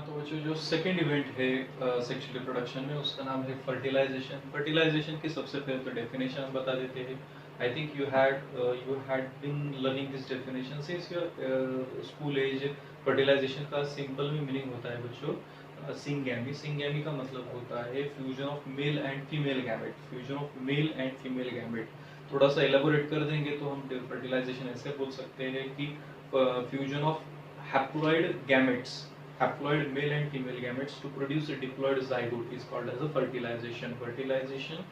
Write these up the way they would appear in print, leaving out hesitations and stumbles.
हाँ, तो बच्चों जो सेकेंड इवेंट है सेक्सुअल रिप्रोडक्शन में, उसका नाम है फर्टिलाइजेशन। फर्टिलाइजेशन की सबसे पहले तो डेफिनेशन हम बता देते हैं। I think you had been learning this definition since your school age. Fertilisation का सिंपल में मीनिंग होता है बच्चों सिंगैमी। सिंगैमी का मतलब होता है fusion of male and female gamete. Fusion of male and female gamete थोड़ा सा एलेबोरेट कर देंगे तो हम फर्टिलाइजेशन ऐसे बोल सकते हैं कि fusion of haploid gametes, haploid male and female gametes to produce a diploid zygote is called as a fertilization. Fertilization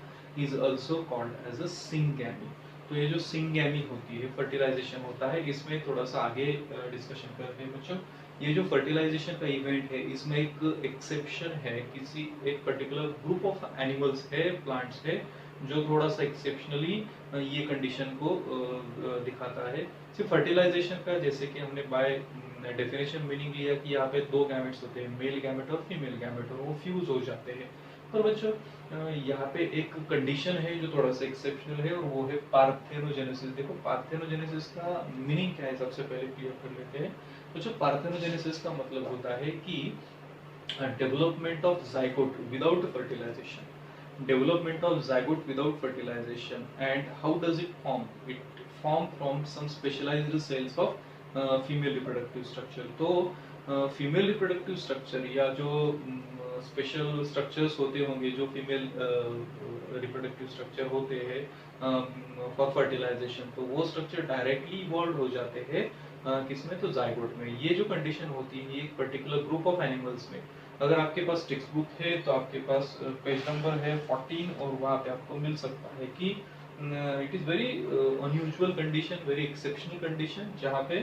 is also called as a syngamy. तो ये जो सिंगैमी होती है, फर्टिलाइजेशन होता है, इसमें थोड़ा सा आगे डिस्कशन करते हैं बच्चों। ये जो फर्टिलाइजेशन का इवेंट है, इसमें एक एक्सेप्शन है, किसी एक पर्टिकुलर ग्रुप ऑफ एनिमल्स है, प्लांट्स है, जो थोड़ा सा एक्सेप्शनली ये कंडीशन को दिखाता है। सिर्फ फर्टिलाइजेशन का, जैसे कि हमने बाय डेफिनेशन मीनिंग लिया कि यहाँ पे दो गैमेट्स होते हैं, मेल गैमेट और फीमेल गैमेट, और वो फ्यूज हो जाते हैं। पर बच्चों यहाँ पे एक कंडीशन है जो थोड़ा सा एक्सेप्शनल है, और वो है पार्थेनोजेनेसिस। देखो पार्थेनोजेनेसिस का मीनिंग क्या है, सबसे पहले क्लियर कर लेते हैं। बच्चों पार्थेनोजेनेसिस का मतलब होता है कि development of zygote without fertilization. Development of zygote without fertilization. And how does it form? It form from some specialized cells of female reproductive structure. तो फीमेल रिप्रोडक्टिव स्ट्रक्चर या जो स्पेशल स्ट्रक्चर्स होते होंगे, जो फीमेल रिप्रोडक्टिव स्ट्रक्चर होते हैं for fertilisation, तो वो स्ट्रक्चर डायरेक्टली इवॉल्व हो जाते हैं किसमें, तो जाइगोट में। ये जो कंडीशन होती है एक पर्टिकुलर ग्रुप ऑफ एनिमल्स में। अगर आपके पास टेक्स्ट बुक है तो आपके पास पेज नंबर है 14, और वहाँ पे आपको मिल सकता है कि it is very unusual condition, very exceptional condition, जहाँ पे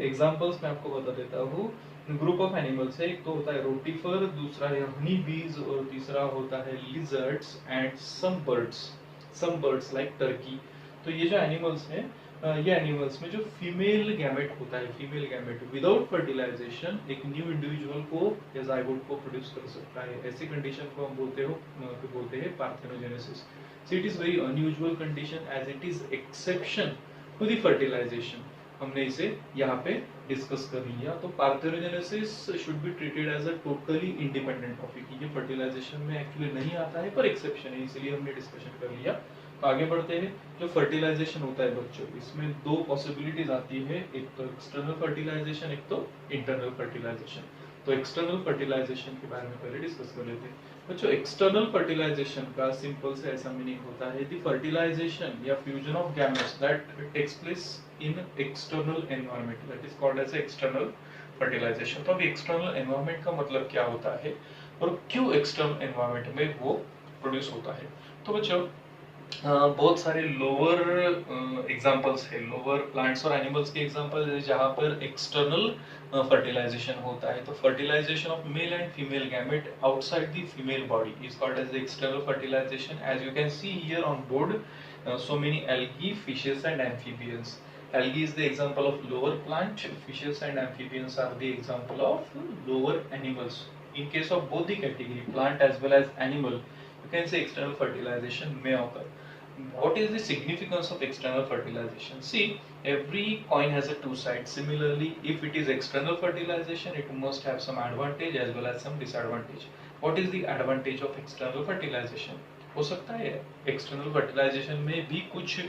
एग्जांपल्स मैं आपको बता देता हूँ। ग्रुप ऑफ एनिमल्स है, एक तो होता है रोटीफर, दूसरा है हनी बीज, और तीसरा होता है lizards and some birds like turkey. तो ये जो एनिमल्स हैं, ये एनिमल्स में जो फीमेल गैमेट होता है, फीमेल गैमेट विदाउट फर्टिलाइजेशन एक न्यू इंडिविजुअल को या जाइगोट को प्रोड्यूस कर सकता है। ऐसी कंडीशन को हम बोलते हैं parthenogenesis. So it is very unusual condition as it is exception to the fertilization. हमने इसे यहाँ पे डिस्कस कर लिया। तो parthenogenesis should be treated as a totally independent topic. ये फर्टिलाइजेशन में एक्चुअली नहीं आता है, पर एक्सेप्शन है, इसलिए हमने डिस्कशन कर लिया। तो आगे बढ़ते हैं। जो फर्टिलाइजेशन होता है बच्चों, इसमें दो पॉसिबिलिटीज आती है, एक तो एक्सटर्नल फर्टिलाइजेशन, एक तो इंटरनल फर्टिलाइजेशन। तो एक्सटर्नल फर्टिलाइजेशन के बारे में पहले डिस्कस कर लेते हैं बच्चों। एक्सटर्नल फर्टिलाइजेशन का सिंपल से ऐसा मीनिंग होता है द फर्टिलाइजेशन या fusion of gametes that takes place in external environment, that is called as external fertilisation. तो अभी एक्सटर्नल एनवायरनमेंट का मतलब क्या होता है और क्यों एक्सटर्नल एनवायरनमेंट में वो प्रोड्यूस होता है। तो बच्चों बहुत सारे लोअर एग्जांपल्स है, लोअर प्लांट्स और एनिमल्स के एग्जांपल है जहाँ पर एक्सटर्नल फर्टिलाइजेशन होता है। तो fertilisation of male and female gamete outside the female body is called as the external fertilisation. As you can see here on board, so many algae, fishes and amphibians. Algae is the example of lower plant, fishes and amphibians are the example of lower animals. In case of both the category, plant as well as animal, you can say external fertilization may occur. What is the significance of external fertilization? See, every coin has a two sides. Similarly, if it is external fertilization, it must have some advantage as well as some disadvantage. What is the advantage of external fertilization? हो सकता है external fertilisation में भी कुछ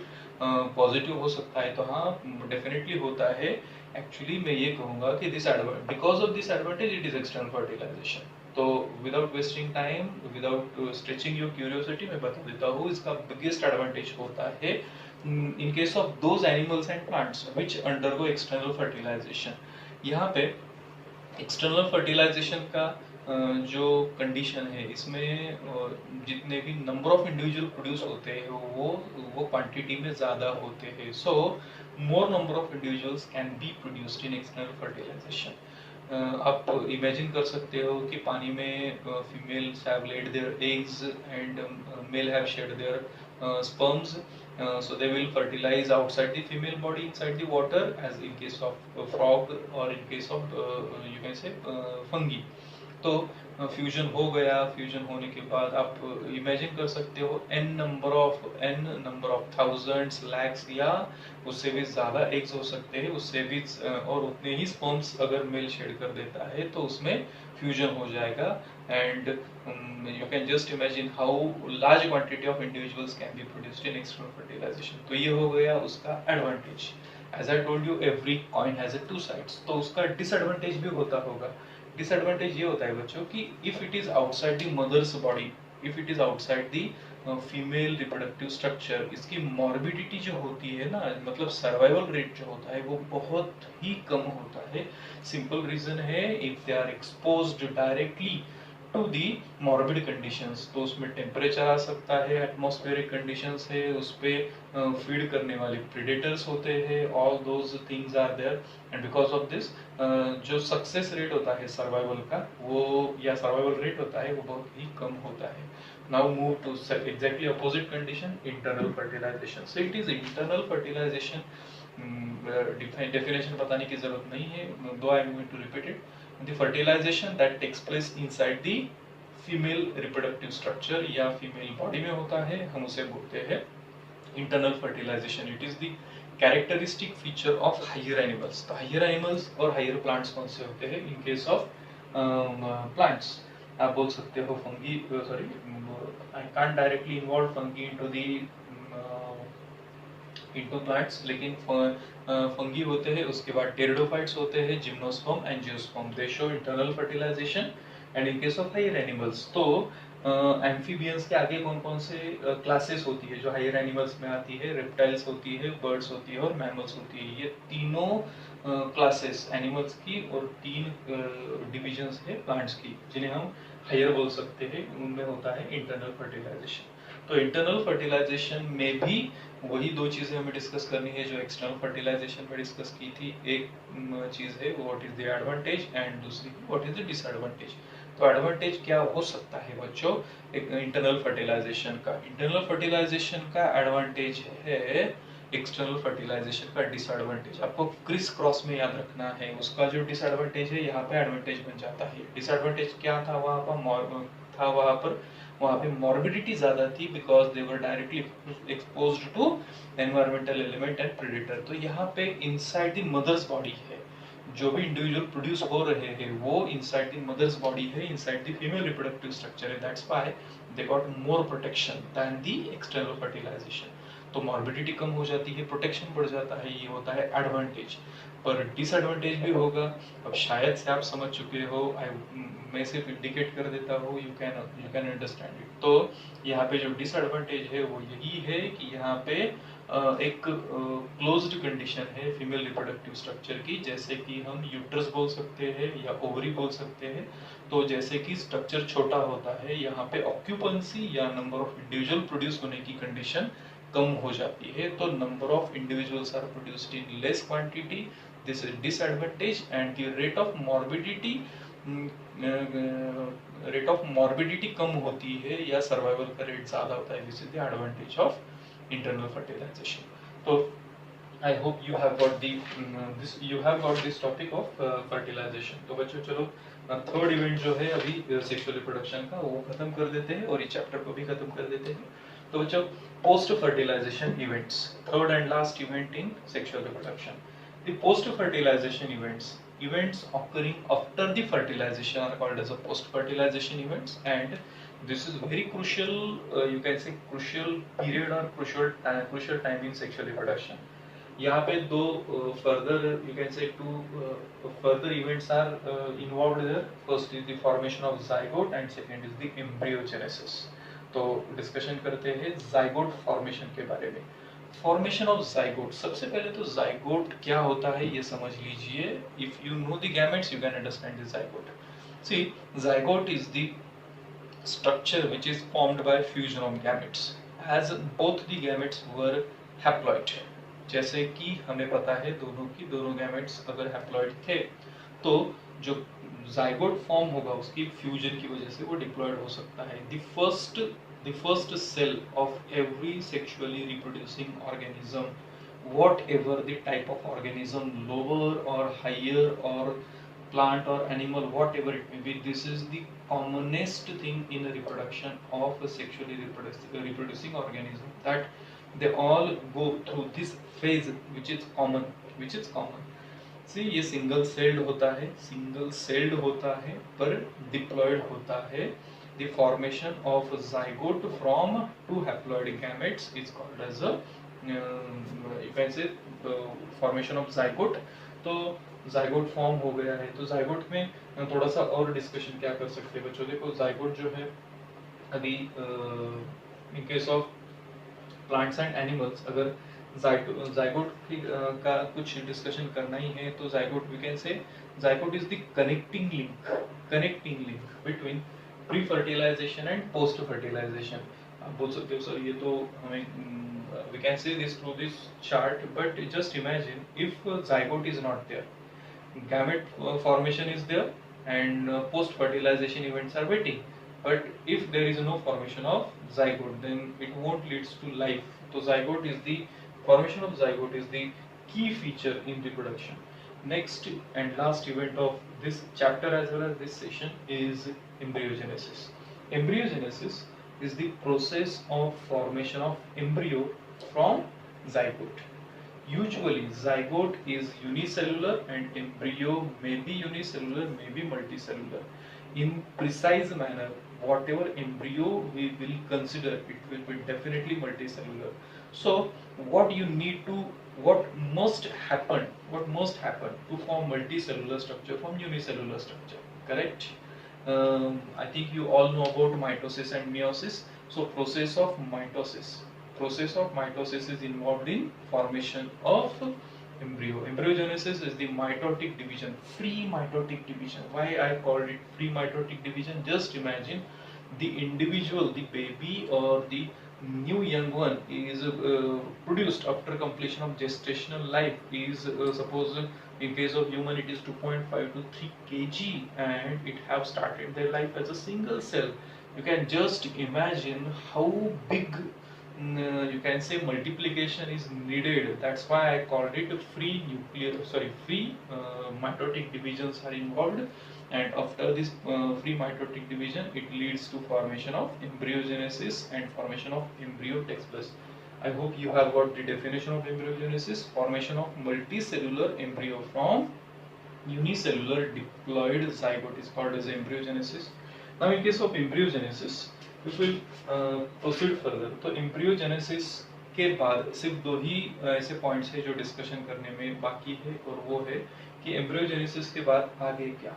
positive हो सकता है, तो हाँ डेफिनेटली होता है। एक्चुअली मैं ये कहूँगा कि because of this advantage it is external fertilisation. तो without wasting time, without stretching your curiosity, मैं बता देता हूँ इसका बिगेस्ट एडवांटेज होता है in case of those animals and plants which undergo external fertilisation. यहाँ पे एक्सटर्नल फर्टिलाइजेशन का जो कंडीशन है, इसमें जितने भी नंबर ऑफ इंडिविजुअल प्रोड्यूस होते हैं वो क्वांटिटी में ज़्यादा होते हैं। So more number of individuals can be produced in external fertilisation. आप इमेजिन कर सकते हो कि पानी में females have laid their eggs and male have shed their sperms, so they will fertilize outside the female body inside the water, as in case of frog or in case of you can say fungi. तो fusion हो गया, fusion होने के बाद आप imagine कर सकते हो n number of thousands, lakhs या उससे भी ज़्यादा एग्स हो सकते हैं, उससे भी और उतने ही स्पर्म्स अगर मेल शेड कर देता है तो उसमें फ्यूजन हो जाएगा। And you can just imagine how large quantity of individuals can be produced in external fertilization। तो ये हो गया उसका advantage. As I told you, every coin has a two sides। तो उसका डिसएडवांटेज भी होता होगा। डिसएडवांटेज ये होता है बच्चों कि if it is outside the mother's body, if it is outside the female reproductive structure, इसकी मॉर्बिडिटी जो होती है ना, मतलब सर्वाइवल रेट जो होता है वो बहुत ही कम होता है। सिंपल रीजन है, if they are exposed directly to the morbid conditions, तो उसमें टेम्परेचर आ सकता है, एटमॉस्फेरिक कंडीशंस है, उस पर फीड करने वाले प्रेडेटर्स होते हैं, all those things are there. And because of this जो सक्सेस रेट होता है सर्वाइवल का, वो या सर्वाइवल रेट होता है वो बहुत ही कम होता है। Now move to exactly opposite condition, internal fertilisation. So it is internal fertilisation, definition बताने की जरूरत नहीं है, though I am going to repeat it. The fertilization that takes place inside the female reproductive structure या female body में होता है, हम उसे बोलते हैं internal fertilization। It is the characteristic feature of higher animals। तो higher animals और higher plants कौन से होते हैं? In case of plants आप बोल सकते हो fungi, sorry I can't directly involve fungi into the into plants, लेकिन फंगी होते हैं, उसके बाद टेरिडोफाइट्स होते हैं, gymnosperm, angiosperm, they show internal fertilisation. And in case of higher animals, तो एम्फीबियंस के आगे कौन कौन से क्लासेस होती है जो हायर एनिमल्स में आती है? रेप्टाइल्स होती है, बर्ड्स होती है और मैमल्स होती है। ये तीनों क्लासेस एनिमल्स की और तीन डिविजन्स है प्लांट्स की, जिन्हें हम हायर बोल सकते हैं, उनमें होता है इंटरनल फर्टिलाइजेशन। तो इंटरनल फर्टिलाइजेशन में भी वही दो चीजें हमें डिस्कस करनी है जो एक्सटर्नल फर्टिलाइजेशन में डिस्कस की थी। एक चीज है what is the advantage and दूसरी व्हाट इज द डिसएडवांटेज। तो एडवांटेज क्या हो सकता है बच्चों इंटरनल फर्टिलाइजेशन का? इंटरनल फर्टिलाइजेशन का एडवांटेज है एक्सटर्नल फर्टिलाइजेशन का डिसएडवांटेज। आपको क्रिस क्रॉस में याद रखना है, उसका जो डिसएडवांटेज है यहाँ पे एडवांटेज बन जाता है। डिसएडवांटेज क्या था वहाँ पे मॉर्बिडिटी ज्यादा थी because they were directly exposed to environmental element and predator. तो यहाँ पे इनसाइड द मदर्स बॉडी है, जो भी इंडिविजुअल प्रोड्यूस हो रहे हैं वो इनसाइड द मदर्स बॉडी है, inside the female reproductive structure है। That's why they got more protection than the external fertilisation. तो मॉर्बिडिटी कम हो जाती है, प्रोटेक्शन बढ़ जाता है, ये होता है एडवांटेज। पर डिसएडवांटेज भी होगा, अब शायद से आप समझ चुके हो, मैं सिर्फ इंडिकेट कर देता हूँ, यू कैन अंडरस्टैंड इट। तो यहाँ पे जो डिसएडवांटेज है वो यही है कि यहाँ पे एक क्लोज्ड कंडीशन है फीमेल रिप्रोडक्टिव स्ट्रक्चर की, जैसे कि हम यूट्रस बोल सकते हैं या ओवरी बोल सकते हैं। तो जैसे कि स्ट्रक्चर छोटा होता है, यहाँ पे ऑक्यूपेंसी या नंबर ऑफ इंडिविजुअल प्रोड्यूस होने की कंडीशन कम हो जाती है। तो number of individuals are produced in less quantity, this is disadvantage. And the rate of morbidity कम होती है या सर्वाइवल का रेट ज्यादा होता है, this is the advantage of internal fertilisation. तो I hope you have got this topic of fertilisation. तो बच्चों चलो थर्ड इवेंट जो है अभी सेक्सुअल रिप्रोडक्शन का वो खत्म कर देते हैं और इस चैप्टर को भी खत्म कर देते हैं। तो बच्चों post fertilisation events, third and last event in sexual reproduction. The post fertilisation events occurring after the fertilization are called as a post fertilization events, and this is very crucial, you can say crucial period or crucial time in sexual reproduction। यहाँ पे दो further you can say two further events are involved there। first is the formation of zygote and second is the embryogenesis। तो discussion करते हैं zygote formation के बारे में। Formation of zygote, सबसे पहले तो जाइगोट क्या होता है ये समझ लीजिए। If you know the gametes you can understand the zygote. See zygote is the structure which is formed by fusion of gametes as both the gametes were haploid. जैसे कि हमें पता है दोनों गैमेट्स अगर हैप्लॉइड थे तो जो जाइगोट फॉर्म होगा उसकी फ्यूजन की वजह से वो डिप्लॉयड हो सकता है। The first cell of every sexually reproducing organism, whatever the type of organism, lower or higher or plant or animal, whatever it may be, this is the commonest thing in reproduction of a sexually reproducing organism, that they all go through this phase which is common. See, ये single celled होता है पर diploid होता है. The formation of zygote from two haploid gametes is called as a you can say formation of zygote. तो zygote form हो गया है, तो जाइगोट में थोड़ा सा और डिस्कशन क्या कर सकते हैं बच्चों. देखो जाइगोट जो है अभी in case of plants and animals, अगर जाइगोट का कुछ डिस्कशन करना ही है तो zygote we can say zygote is the connecting link between pre fertilisation and post fertilisation. आप बोल सकते हो सर ये तो हमें we can say this through this chart, but just imagine if zygote is not there, gamete formation is there and post fertilization events are waiting, but if there is no formation of zygote then it won't leads to life. So zygote is the formation of zygote is the key feature in reproduction. Next and last event of this chapter as well as this session is embryogenesis. Embryogenesis is the process of formation of embryo from zygote. Usually zygote is unicellular and embryo may be unicellular, may be multicellular. In precise manner, whatever embryo we will consider, it will be definitely multicellular. So what must happen to form multicellular structure from unicellular structure, correct? I think you all know about mitosis and meiosis. So process of mitosis is involved in formation of embryo. Embryogenesis is the mitotic division, free mitotic division. Why I called it free mitotic division? Just imagine the individual, the baby or the new young one is produced after completion of gestational life is suppose in case of human it is 2.5 to 3 kg and it have started their life as a single cell. You can just imagine how big you can say multiplication is needed. That's why I called it free mitotic divisions are involved, and after this free mitotic division it leads to formation of embryogenesis and formation of embryo takes place. I hope you have got the definition of embryogenesis. Formation of multicellular embryo from unicellular diploid zygote is called as embryogenesis. Now in case of embryogenesis we will proceed further. तो embryogenesis के बाद सिर्फ दो ही ऐसे points है जो discussion करने में बाकी है, और वो है कि embryogenesis के बाद आगे क्या.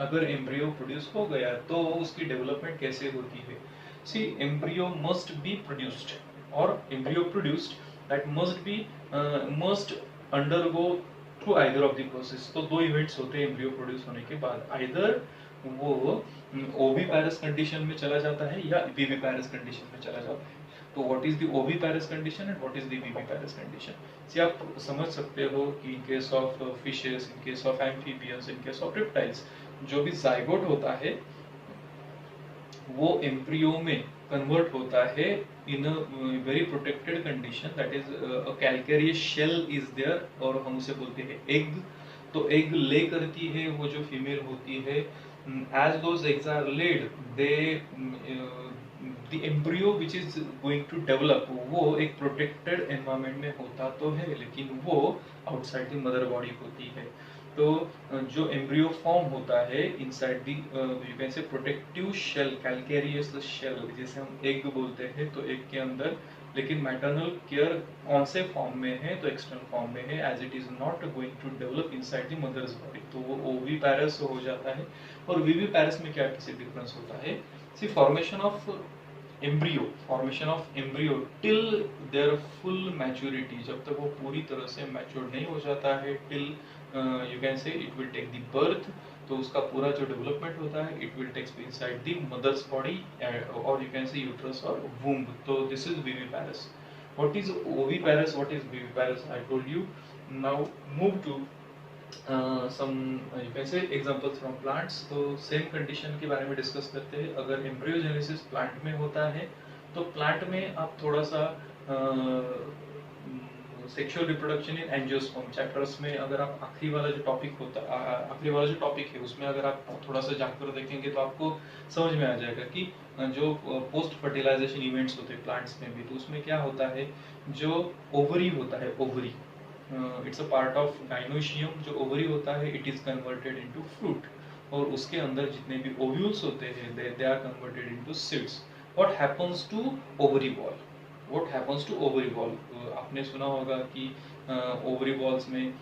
अगर embryo प्रोड्यूस हो गया तो उसकी डेवलपमेंट कैसे होती है. See, embryo must be produced or embryo produced, that must undergo through either of the process. तो दो इवेंट्स होते हैं embryo प्रोड्यूस होने के बाद, either वो ओविपैरस कंडीशन में चला जाता है या विविपैरस कंडीशन में चला जाता है. तो what is the oviparous condition and what is the viviparous condition. से आप समझ सकते हो कि in case of fishes, in case of amphibians, in case of reptiles, जो भी जाइगोट होता है वो एम्ब्रियो में कन्वर्ट होता है in very protected condition, that is a calcareous shell is there, और हम उसे बोलते हैं एग. तो एग ले करती है वो जो फीमेल होती है. As those eggs are laid, the embryo which is going to develop वो एक protected environment में होता तो है, लेकिन वो outside the mother body होती है. तो जो embryo form होता है inside the you can say protective shell, calcareous shell जिसे हम egg बोलते हैं, तो egg के अंदर, लेकिन मैटरनल केयर कौन से फॉर्म में है, तो एक्सटर्नल फॉर्म में है, as it is not going to develop inside the mother's body, तो वो ओविपैरस हो जाता है. और विविपैरस में क्या किसी डिफरेंस होता है. See formation of embryo till their full maturity, जब तक वो पूरी तरह से मैच्योर नहीं हो जाता है, till you can say it will take the birth, तो उसका पूरा जो डेवलपमेंट होता है it will takes inside the mother's body और you can say uterus or womb. तो this is viviparous. What is oviparous, what is viviparous, I told you. Now move to some you can say examples from plants. तो same condition के बारे में discuss करते हैं. अगर embryogenesis plant में होता है तो प्लांट में आप थोड़ा सा सेक्सुअल रिप्रोडक्शन इन एंजियोस्पर्म चैप्टर्स में अगर आप आखिरी वाला जो टॉपिक होता आखिरी वाला जो टॉपिक है उसमें अगर आप थोड़ा सा जाकर देखेंगे तो आपको समझ में आ जाएगा कि जो पोस्ट फर्टिलाइजेशन इवेंट्स होते हैं प्लांट्स में भी, तो उसमें क्या होता है, जो ओवरी होता है, ovary it's a part of gynoecium, जो ओवरी होता है it is converted into fruit, और उसके अंदर जितने भी ओव्यूल्स होते हैं they are converted into seeds. What happens to ovary wall, what happens to ovary wall, आपने सुना होगा कि ओवरी बॉल्स में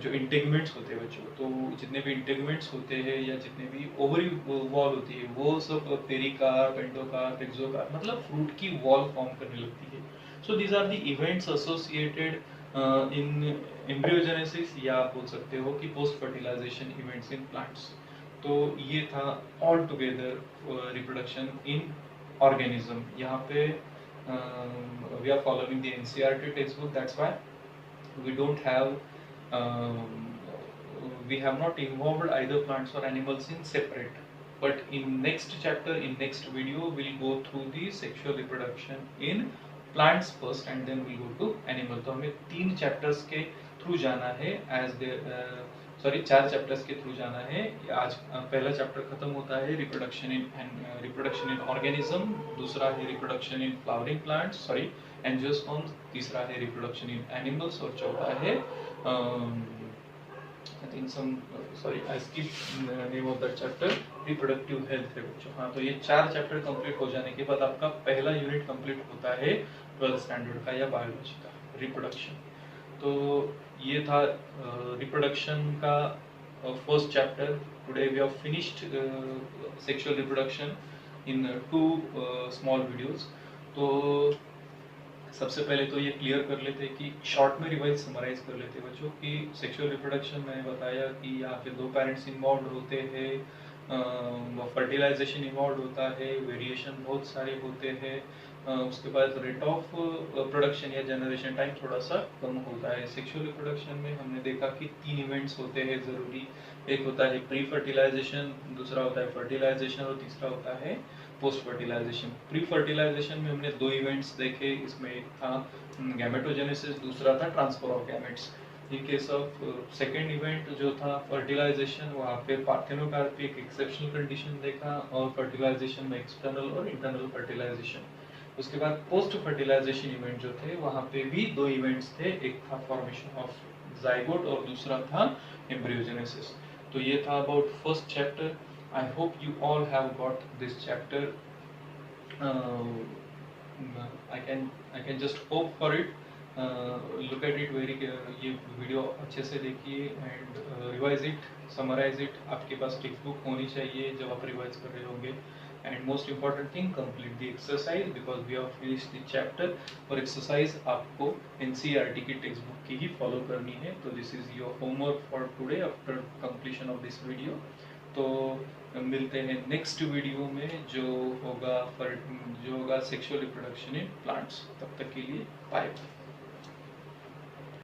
जो इंटेगमेंट्स होते हैं बच्चों, तो जितने भी इंटेगमेंट्स होते हैं या जितने भी ओवरी वॉल होती है वो सब पेरिकार्प, एंडोकार्प, एक्सोकार्प, मतलब फ्रूट की वॉल फॉर्म करने लगती है. So these are the events associated in embryogenesis, या आप बोल सकते हो कि post fertilisation events in plants. तो ये था all together reproduction in organism. यहाँ पे we are following the NCERT textbook, that's why we don't have we have not involved either plants or animals in separate, but in next chapter, in next video, we'll go through the sexual reproduction in plants first and then we'll go to animal. तो हमें 3 chapters के through जाना है as they sorry 4 chapters के through जाना है. आज पहला चैप्टर खत्म होता है रिप्रोडक्शन इन ऑर्गेनिज्म, दूसरा है reproduction in flowering plants, sorry angiosperms, तीसरा है रिप्रोडक्शन इन एनिमल्स, और चौथा है I think some sorry I skip name of that chapter, reproductive health है बच्चों. हाँ, तो ये 4 चैप्टर कंप्लीट हो जाने के बाद आपका पहला यूनिट कंप्लीट होता है 12th स्टैंडर्ड का या बायोलॉजी का, रिप्रोडक्शन. तो ये था रिप्रोडक्शन का first chapter. Today we have finished sexual reproduction in 2 small videos. तो सबसे पहले तो ये क्लियर कर लेते कि शॉर्ट में रिवाइज समराइज कर लेते बच्चों कि सेक्सुअल रिप्रोडक्शन मैंने बताया कि यहाँ पे 2 पेरेंट्स इन्वॉल्व होते हैं, फर्टिलाइजेशन इन्वॉल्व होता है, वेरिएशन बहुत सारे होते हैं, उसके बाद रेट ऑफ प्रोडक्शन या जनरेशन टाइम थोड़ा सा कम होता है. सेक्सुअल रिप्रोडक्शन में हमने देखा कि 3 इवेंट्स होते हैं ज़रूरी. एक होता है प्री फर्टिलाइजेशन, दूसरा होता है फर्टिलाइजेशन और तीसरा होता है पोस्ट फर्टिलाइजेशन. प्री फर्टिलाइजेशन में हमने 2 इवेंट्स देखे. इसमें एक था गैमेटोजेनेसिस, दूसरा था transfer of gametes. In case of second event जो था फर्टिलाइजेशन, वहाँ पे पार्थेनोकार्पिक एक्सेप्शनल कंडीशन देखा, और फर्टिलाइजेशन में एक्सटर्नल और इंटरनल फर्टिलाइजेशन. उसके बाद पोस्ट फर्टिलाइजेशन इवेंट जो थे वहाँ पे भी 2 इवेंट्स थे, एक था फॉर्मेशन ऑफ जाइगोट और दूसरा था एम्ब्रियोजेनेसिस. तो ये था about first chapter. I hope you all have got this chapter. I can just hope for it. Look at it very ये वीडियो अच्छे से देखिए and revise it, summarise it. आपके पास टेक्स्ट बुक होनी चाहिए जब आप रिवाइज कर रहे होंगे. And most important thing, complete the exercise because we have finished the chapter. और एक्सरसाइज आपको NCERT की टेक्स्ट बुक की ही फॉलो करनी है. तो this is your homework for today after completion of this video. तो मिलते हैं नेक्स्ट वीडियो में जो होगा सेक्सुअल रिप्रोडक्शन इन प्लांट्स. तब तक के लिए बाय.